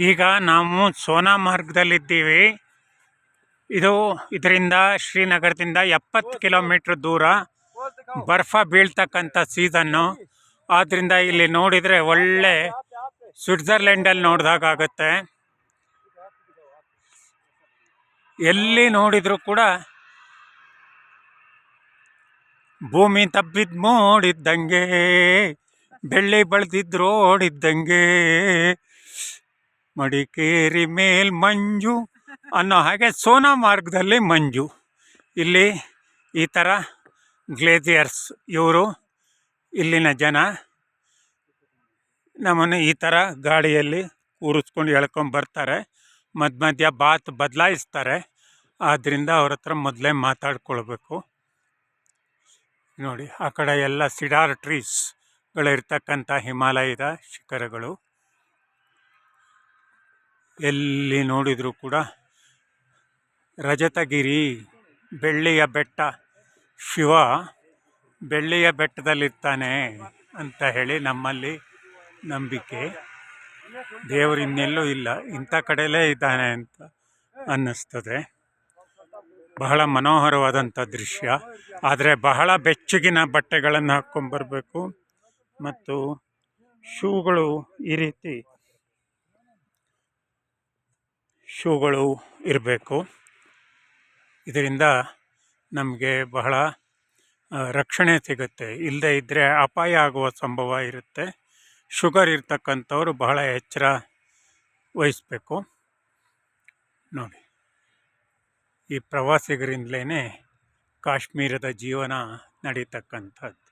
ಈಗ ನಾವು ಸೋನಾ ಮಾರ್ಗದಲ್ಲಿದ್ದೀವಿ. ಇದರಿಂದ ಶ್ರೀನಗರದಿಂದ 70 ಕಿಲೋಮೀಟರ್ ದೂರ. ಬರ್ಫ ಬೀಳ್ತಕ್ಕಂಥ ಸೀಸನ್ನು. ಆದ್ದರಿಂದ ಇಲ್ಲಿ ನೋಡಿದರೆ ಒಳ್ಳೆ ಸ್ವಿಟ್ಜರ್ಲೆಂಡಲ್ಲಿ ನೋಡಿದಾಗುತ್ತೆ. ಎಲ್ಲಿ ನೋಡಿದರೂ ಕೂಡ ಭೂಮಿ ತಬ್ಬಿದ್ ಮೋಡಿದ್ದಂಗೆ, ಬೆಳ್ಳಿ ಬೆಳೆದಿದ್ರು ಓಡಿದ್ದಂಗೆ, ಮಡಿಕೇರಿ ಮೇಲ್ ಮಂಜು ಅನ್ನೋ ಹಾಗೆ ಸೋನಾ ಮಾರ್ಗದಲ್ಲಿ ಮಂಜು. ಇಲ್ಲಿ ಈ ಥರ ಗ್ಲೇಸಿಯರ್ಸ್, ಇವರು ಇಲ್ಲಿನ ಜನ ನಮ್ಮನ್ನು ಈ ಥರ ಗಾಡಿಯಲ್ಲಿ ಕೂರಿಸ್ಕೊಂಡು ಎಳ್ಕೊಂಬರ್ತಾರೆ. ಮಧ್ಯ ಮಧ್ಯ ಬಾತ್ ಬದಲಾಯಿಸ್ತಾರೆ. ಆದ್ದರಿಂದ ಅವ್ರ ಹತ್ರ ಮೊದಲೇ ಮಾತಾಡ್ಕೊಳ್ಬೇಕು. ನೋಡಿ, ಆ ಕಡೆ ಎಲ್ಲ ಸಿಡಾರ್ ಟ್ರೀಸ್ಗಳಿರ್ತಕ್ಕಂಥ ಹಿಮಾಲಯದ ಶಿಖರಗಳು. ಎಲ್ಲಿ ನೋಡಿದರೂ ಕೂಡ ರಜತಗಿರಿ, ಬೆಳ್ಳಿಯ ಬೆಟ್ಟ, ಶಿವ ಬೆಳ್ಳಿಯ ಬೆಟ್ಟದಲ್ಲಿರ್ತಾನೆ ಅಂತ ಹೇಳಿ ನಮ್ಮಲ್ಲಿ ನಂಬಿಕೆ. ದೇವರು ಇನ್ನೆಲ್ಲೂ ಇಲ್ಲ, ಇಂಥ ಕಡೆಯಲ್ಲೇ ಇದ್ದಾನೆ ಅಂತ ಅನ್ನಿಸ್ತದೆ. ಬಹಳ ಮನೋಹರವಾದಂಥ ದೃಶ್ಯ. ಆದರೆ ಬಹಳ ಬೆಚ್ಚಗಿನ ಬಟ್ಟೆಗಳನ್ನು ಹಾಕ್ಕೊಂಬರ್ಬೇಕು ಮತ್ತು ಶೂಗಳು ಈ ರೀತಿ ಶೂಗಳು ಇರಬೇಕು. ಇದರಿಂದ ನಮಗೆ ಬಹಳ ರಕ್ಷಣೆ ಸಿಗುತ್ತೆ. ಇಲ್ಲದೇ ಇದ್ದರೆ ಅಪಾಯ ಆಗುವ ಸಂಭವ ಇರುತ್ತೆ. ಶುಗರ್ ಇರ್ತಕ್ಕಂಥವ್ರು ಬಹಳ ಎಚ್ಚರ ವಹಿಸಬೇಕು. ನೋಡಿ, ಈ ಪ್ರವಾಸಿಗರಿಂದಲೇ ಕಾಶ್ಮೀರದ ಜೀವನ ನಡೀತಕ್ಕಂಥದ್ದು.